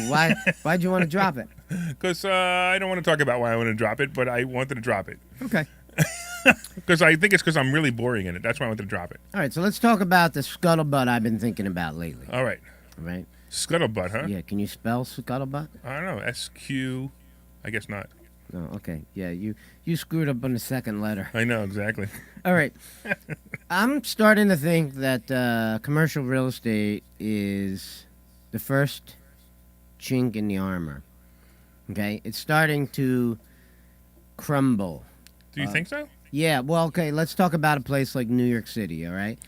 Why'd you want to drop it? Because I don't want to talk about why I want to drop it, but I wanted to drop it. Okay. Because I think it's because I'm really boring in it. That's why I wanted to drop it. All right, so let's talk about the scuttlebutt I've been thinking about lately. All right. Right? Scuttlebutt, huh? Yeah, can you spell scuttlebutt? I don't know. SQ. I guess not. No, okay. Yeah, you screwed up on the second letter. I know, exactly. All right. I'm starting to think that commercial real estate is the first chink in the armor. Okay? It's starting to crumble. Do you think so? Yeah, well, okay, let's talk about a place like New York City, all right?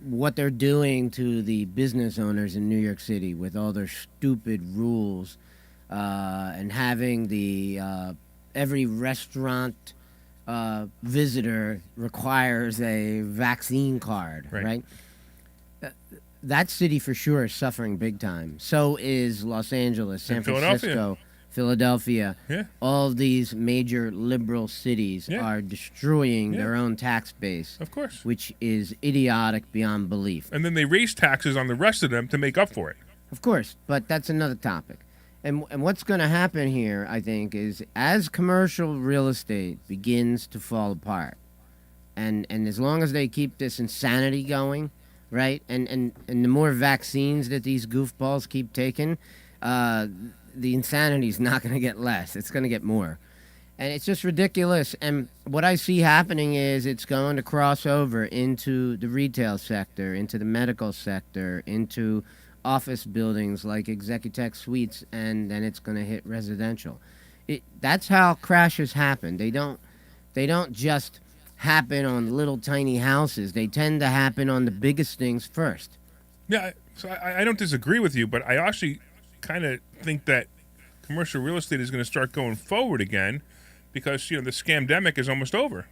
What they're doing to the business owners in New York City with all their stupid rules and having the every restaurant visitor requires a vaccine card, right? That city for sure is suffering big time. So is Los Angeles, San Francisco, Philadelphia. Yeah. All these major liberal cities are destroying their own tax base. Of course. Which is idiotic beyond belief. And then they raise taxes on the rest of them to make up for it. Of course, but that's another topic. And what's going to happen here, I think, is as commercial real estate begins to fall apart, and as long as they keep this insanity going, right, and the more vaccines that these goofballs keep taking, the insanity is not going to get less. It's going to get more. And it's just ridiculous. And what I see happening is it's going to cross over into the retail sector, into the medical sector, into office buildings like Executech Suites, and then it's going to hit residential. That's how crashes happen. They don't just happen on little tiny houses. They tend to happen on the biggest things first. Yeah, so I don't disagree with you, but I actually kind of think that commercial real estate is going to start going forward again because, the scamdemic is almost over.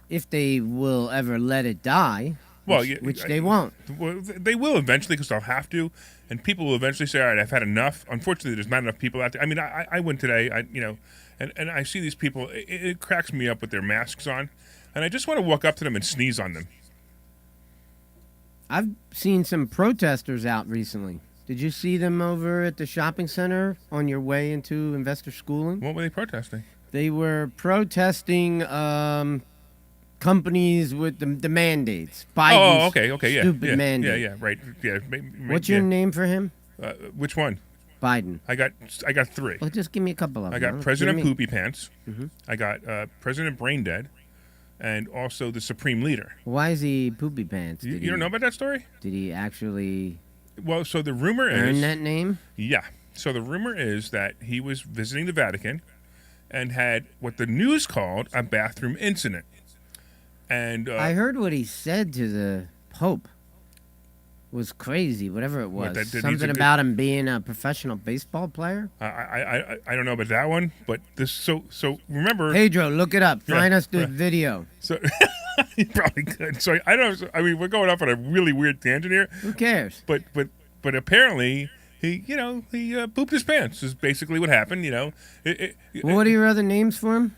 If they will ever let it die, which they won't. Well, they will eventually because they'll have to, and people will eventually say, all right, I've had enough. Unfortunately, there's not enough people out there. I mean, I went today, and I see these people. It cracks me up with their masks on, and I just want to walk up to them and sneeze on them. I've seen some protesters out recently. Did you see them over at the shopping center on your way into investor schooling? What were they protesting? They were protesting companies with the mandates. Biden's okay, stupid mandate. Yeah, right. Yeah. What's your name for him? Which one? Biden. I got three. Well, just give me a couple of them. I got President Poopy Pants. Mm-hmm. I got President Brain Dead, and also the Supreme Leader. Why is he Poopy Pants? You don't know about that story? Did he actually? Well, so the rumor earn is that name? Yeah. So the rumor is that he was visiting the Vatican and had what the news called a bathroom incident. And I heard what he said to the Pope was crazy, whatever it was. Something about him being a professional baseball player? I don't know about that one, but this so remember Pedro, look it up. Find us the video. So you probably could. So I mean, we're going off on a really weird tangent here. Who cares? But apparently he pooped his pants is basically what happened. What are your other names for him?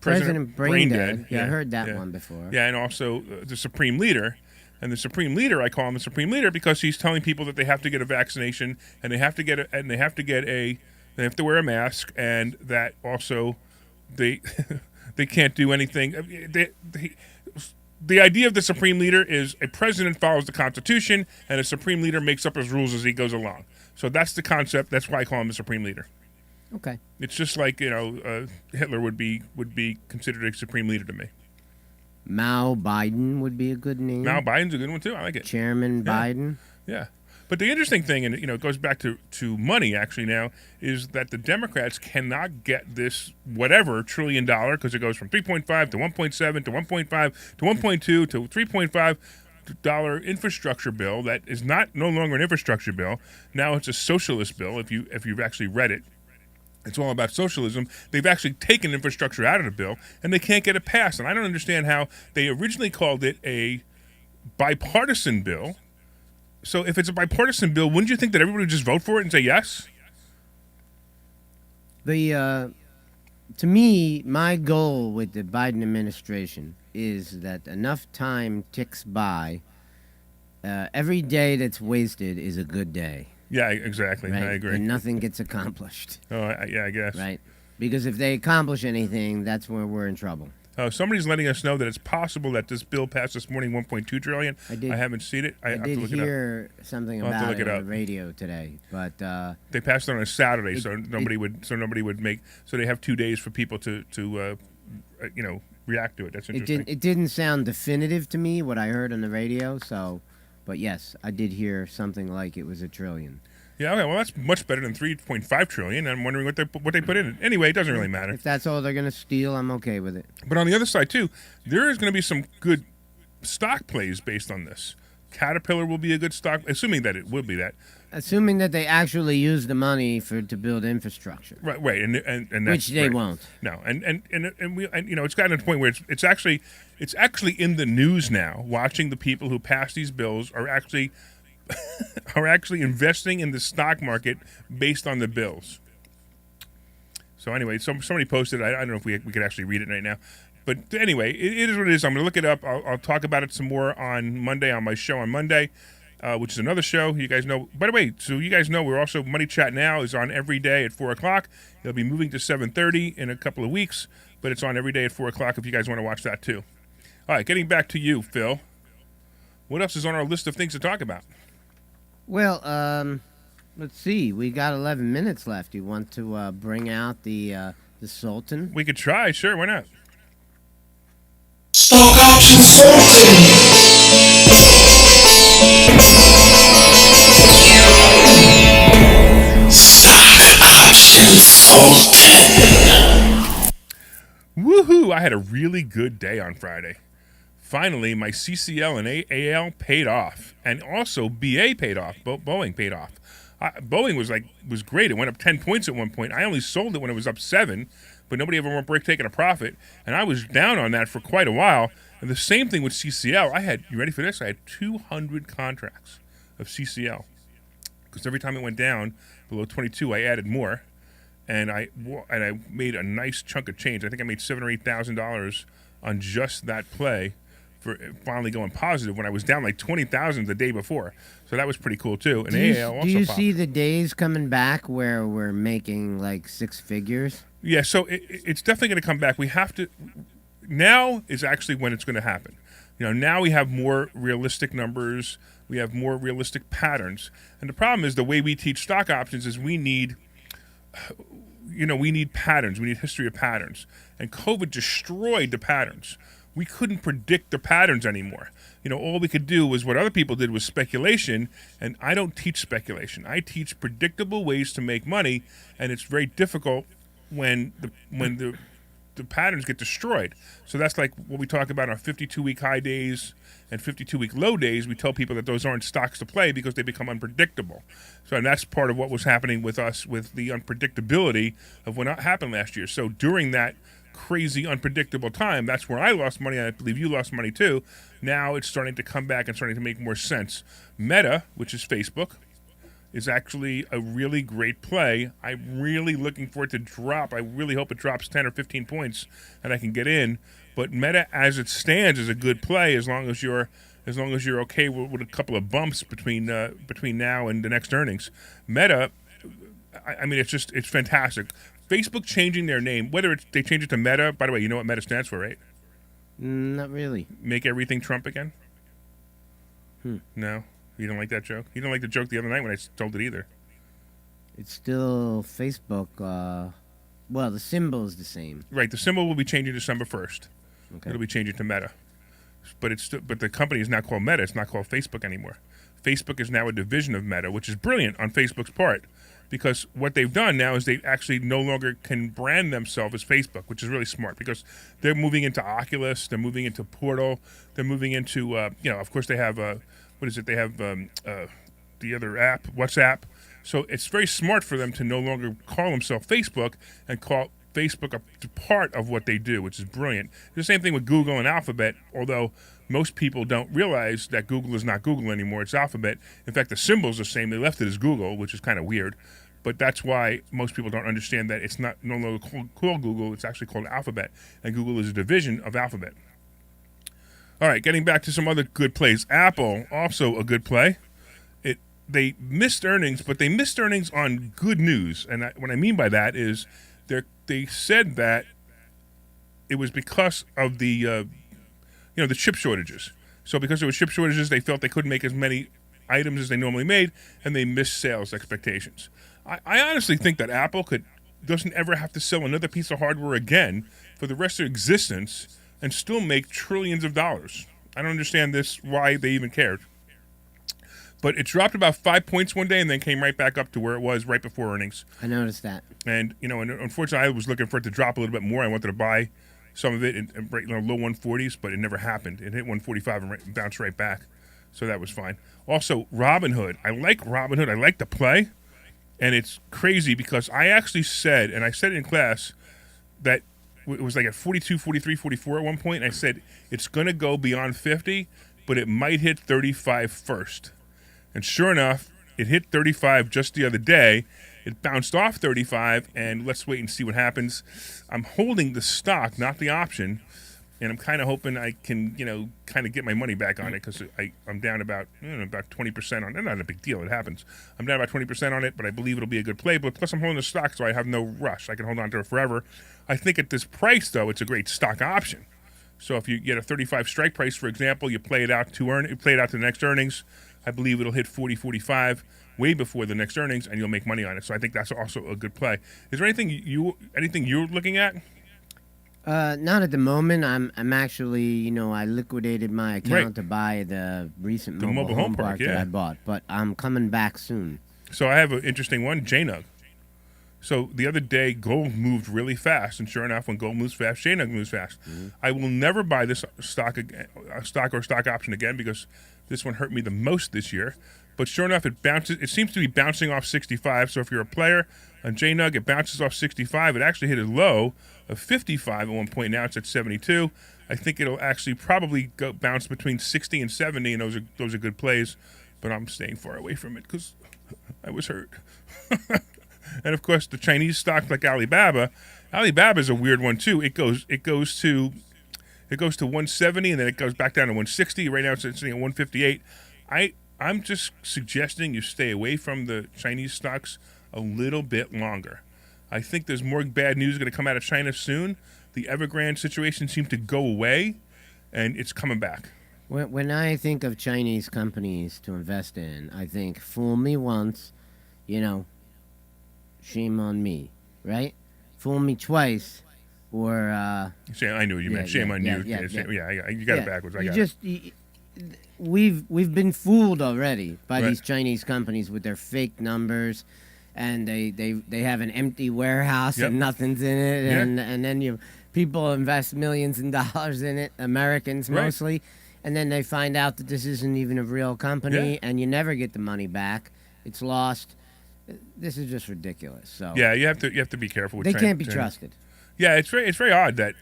President Brain Dead. Yeah, I heard that one before. Yeah, and also the Supreme Leader. And the Supreme Leader, I call him the Supreme Leader because he's telling people that they have to get a vaccination and they have to wear a mask, and that also they they can't do anything. The idea of the supreme leader is a president follows the Constitution, and a supreme leader makes up his rules as he goes along. So that's the concept. That's why I call him the supreme leader. Okay. It's just like Hitler would be considered a supreme leader to me. Mao Biden would be a good name. Mao Biden's a good one too. I like it. Chairman Biden. Yeah. But the interesting thing, and it goes back to money actually now, is that the Democrats cannot get this whatever $1 trillion, because it goes from 3.5 to 1.7 to 1.5 to 1.2 to $3.5 infrastructure bill that is no longer an infrastructure bill. Now it's a socialist bill. If you've actually read it, it's all about socialism. They've actually taken infrastructure out of the bill, and they can't get it passed. And I don't understand how they originally called it a bipartisan bill. So if it's a bipartisan bill, wouldn't you think that everybody would just vote for it and say yes? To me, my goal with the Biden administration is that enough time ticks by. Every day that's wasted is a good day. Yeah, exactly. Right? I agree. And nothing gets accomplished. Oh, yeah, I guess. Right? Because if they accomplish anything, that's where we're in trouble. Somebody's letting us know that it's possible that this bill passed this morning, $1.2 trillion. I haven't seen it. I have did to look hear something I'll have to about look it it on up. the radio today, but they passed it on a Saturday, so nobody would make. So they have 2 days for people to react to it. That's interesting. It didn't sound definitive to me what I heard on the radio. So, but yes, I did hear something like it was $1 trillion. Yeah, okay, well, that's much better than $3.5 trillion. I'm wondering what they put in it. Anyway, it doesn't really matter. If that's all they're going to steal, I'm okay with it. But on the other side, too, there is going to be some good stock plays based on this. Caterpillar will be a good stock, assuming that it will be that. Assuming that they actually use the money to build infrastructure. Right, and that's, which they won't. No, and it's gotten to the point where it's actually in the news now. Watching the people who pass these bills are actually investing in the stock market based on the bills. So anyway, somebody posted. I don't know if we could actually read it right now, but anyway, it is what it is. I'm going to look it up. I'll talk about it some more on Monday on my show on Monday, which is another show. You guys know. By the way, so you guys know we're also Money Chat Now is on every day at 4:00. It'll be moving to 7:30 in a couple of weeks, but it's on every day at 4:00 if you guys want to watch that too. All right, getting back to you, Phil. What else is on our list of things to talk about? Well, let's see. We got 11 minutes left. You want to bring out the Sultan? We could try. Sure, why not? Stock Option Sultan. Stock Option Sultan. Woohoo! I had a really good day on Friday. Finally, my CCL and AL paid off, and also BA paid off. Boeing paid off. Boeing was great. It went up 10 points at one point. I only sold it when it was up 7, but nobody ever went break taking a profit, and I was down on that for quite a while. And the same thing with CCL. You ready for this? I had 200 contracts of CCL because every time it went down below 22, I added more, and I made a nice chunk of change. I think I made $7,000 or $8,000 on just that play for finally going positive when I was down like 20,000 the day before. So that was pretty cool too. And AAL also do you popped. see the days coming back where we're making like 6 figures? Yeah, so it's definitely going to come back. We have to. Now is actually when it's going to happen. Now we have more realistic numbers. We have more realistic patterns. And the problem is the way we teach stock options is we need patterns. We need history of patterns. And COVID destroyed the patterns. We couldn't predict the patterns anymore. All we could do was what other people did was speculation, and I don't teach speculation. I teach predictable ways to make money, and it's very difficult when the patterns get destroyed. So that's like what we talk about on 52-week high days and 52-week low days. We tell people that those aren't stocks to play because they become unpredictable. And that's part of what was happening with us with the unpredictability of what happened last year. So during that crazy unpredictable time, that's where I lost money, and I believe you lost money too. Now it's starting to come back and starting to make more sense. Meta, which is Facebook, is actually a really great play. I'm really looking for it to drop. I really hope it drops 10 or 15 points and I can get in. But Meta, as it stands, is a good play as long as you're okay with a couple of bumps between now and the next earnings. Meta, I mean, it's fantastic. Facebook changing their name, whether they change it to Meta. By the way, you know what Meta stands for, right? Not really. Make everything Trump again. No, you don't like that joke. You don't like the joke the other night when I told it either. It's still Facebook. Well, the symbol is the same. Right. The symbol will be changing December 1st. Okay. It'll be changing to Meta. But but the company is not called Meta. It's not called Facebook anymore. Facebook is now a division of Meta, which is brilliant on Facebook's part, because what they've done now is they actually no longer can brand themselves as Facebook, which is really smart, because they're moving into Oculus, they're moving into Portal, they're moving into of course they have what is it? They have the other app, WhatsApp. So it's very smart for them to no longer call themselves Facebook and call Facebook a part of what they do, which is brilliant. The same thing with Google and Alphabet, although most people don't realize that Google is not Google anymore. It's Alphabet. In fact, the symbol's the same. They left it as Google, which is kind of weird. But that's why most people don't understand that it's not no longer called Google. It's actually called Alphabet, and Google is a division of Alphabet. All right, getting back to some other good plays. Apple, also a good play. They missed earnings, but they missed earnings on good news. And what I mean by that is they said that it was because of the the chip shortages. So because there were chip shortages, they felt they couldn't make as many items as they normally made, and they missed sales expectations. I honestly think that Apple doesn't ever have to sell another piece of hardware again for the rest of their existence and still make trillions of dollars. I don't understand why they even cared. But it dropped about 5 points one day and then came right back up to where it was right before earnings. I noticed that. And unfortunately, I was looking for it to drop a little bit more. I wanted to buy some of it in low 140s, but it never happened. It hit 145 and bounced right back. So that was fine. Also, Robinhood. I like Robinhood. I like the play. And it's crazy because I actually said, and I said it in class, that it was like at 42, 43, 44 at one point. And I said, it's going to go beyond 50, but it might hit 35 first. And sure enough, it hit 35 just the other day. It bounced off 35, and let's wait and see what happens. I'm holding the stock, not the option, and I'm kind of hoping I can, kind of get my money back on it, because I'm down about 20% on it. Not a big deal. It happens. I'm down about 20% on it, but I believe it'll be a good play. But plus, I'm holding the stock, so I have no rush. I can hold on to it forever. I think at this price, though, it's a great stock option. So if you get a 35 strike price, for example, you play it out to the next earnings. I believe it'll hit 40, 45 way before the next earnings, and you'll make money on it. So I think that's also a good play. Is there anything you're looking at? Not at the moment. I'm actually, I liquidated my account to buy the recent mobile home park that I bought, but I'm coming back soon. So I have an interesting one, JNUG. So the other day, gold moved really fast, and sure enough, when gold moves fast, JNUG moves fast. Mm-hmm. I will never buy this stock or stock option again, because this one hurt me the most this year. But sure enough, it bounces. It seems to be bouncing off 65. So if you're a player on JNUG, it bounces off 65. It actually hit a low of 55 at one point. Now it's at 72. I think it'll actually probably bounce between 60 and 70, and those are good plays. But I'm staying far away from it because I was hurt. And of course, the Chinese stock like Alibaba is a weird one too. It goes to 170, and then it goes back down to 160. Right now it's sitting at 158. I'm just suggesting you stay away from the Chinese stocks a little bit longer. I think there's more bad news going to come out of China soon. The Evergrande situation seemed to go away, and it's coming back. When I think of Chinese companies to invest in, I think, fool me once, shame on me, right? Fool me twice, or... I knew what you meant. Shame on you. You got it backwards. I got it. We've been fooled already by these Chinese companies with their fake numbers, and they have an empty warehouse and nothing's in it, and then people invest millions in dollars in it, Americans mostly, and then they find out that this isn't even a real company, and you never get the money back. It's lost. This is just ridiculous. So you have to be careful with They China. can't be trusted. Yeah, it's very odd that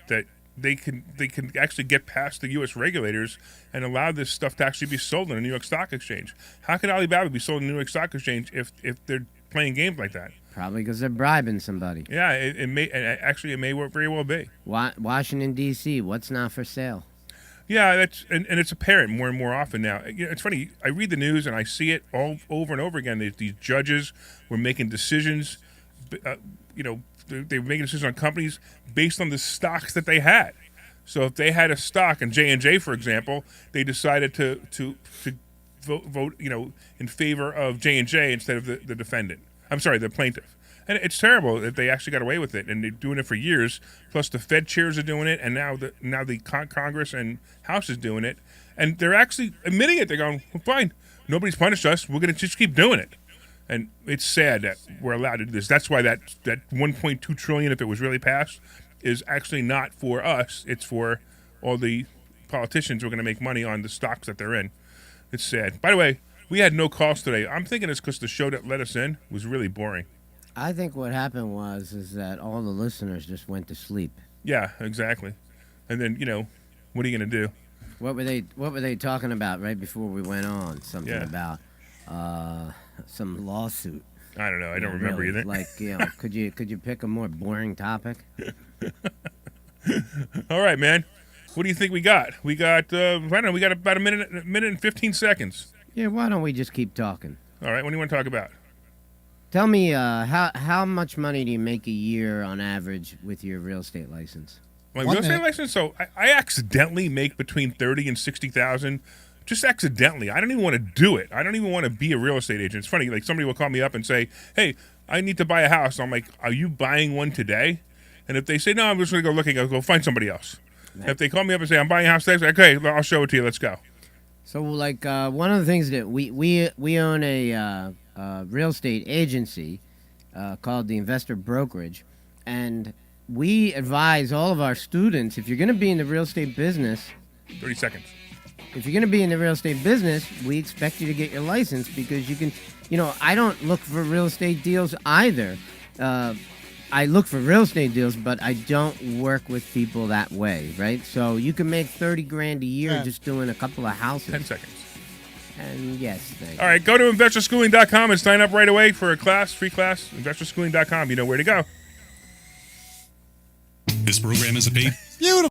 they can actually get past the U.S. regulators and allow this stuff to actually be sold on the New York Stock Exchange. How can Alibaba be sold on the New York Stock Exchange if they're playing games like that? Probably because they're bribing somebody. Yeah, it may very well be. Washington, D.C., what's not for sale? Yeah, and it's apparent more and more often now. It's funny. I read the news and I see it all over and over again. These judges were making decisions, they were making decisions on companies based on the stocks that they had. So if they had a stock, and J&J, for example, they decided to vote in favor of J&J instead of the defendant. I'm sorry, the plaintiff. And it's terrible that they actually got away with it, and they're doing it for years. Plus, the Fed chairs are doing it, and now the Congress and House is doing it, and they're actually admitting it. They're going, well, fine, nobody's punished us. We're going to just keep doing it, and it's sad that we're allowed to do this. That's why that 1.2 trillion, if it was really passed, is actually not for us. It's for all the politicians who are going to make money on the stocks that they're in. It's sad. By the way, we had no calls today. I'm thinking it's because the show that let us in was really boring. I think what happened is that all the listeners just went to sleep. Yeah, exactly. And then, what are you going to do? What were they talking about right before we went on? Something about some lawsuit. I don't know. I don't remember really, either. Like, could you pick a more boring topic? All right, man. What do you think we got? We got I don't know, we got about a minute and 15 seconds. Yeah, why don't we just keep talking? All right, what do you want to talk about? Tell me, how much money do you make a year on average with your real estate license? My real estate license? So I accidentally make between 30 and 60,000. Just accidentally. I don't even want to do it. I don't even want to be a real estate agent. It's funny, like somebody will call me up and say, hey, I need to buy a house. I'm like, are you buying one today? And if they say, no, I'm just going to go looking, I'll go find somebody else. Right. If they call me up and say, I'm buying a house today, I'm like, okay, I'll show it to you. Let's go. So, like, one of the things that we own a real estate agency called the Investor Brokerage, and we advise all of our students, if you're going to be in the real estate business... 30 seconds. If you're going to be in the real estate business, we expect you to get your license because you can... I don't look for real estate deals either. I look for real estate deals, but I don't work with people that way, right? So you can make $30,000 a year just doing a couple of houses. 10 seconds. And yes, thank you. All right, go to investorschooling.com and sign up right away for a class, free class. Investorschooling.com, you know where to go. This program is a paid... Beautiful.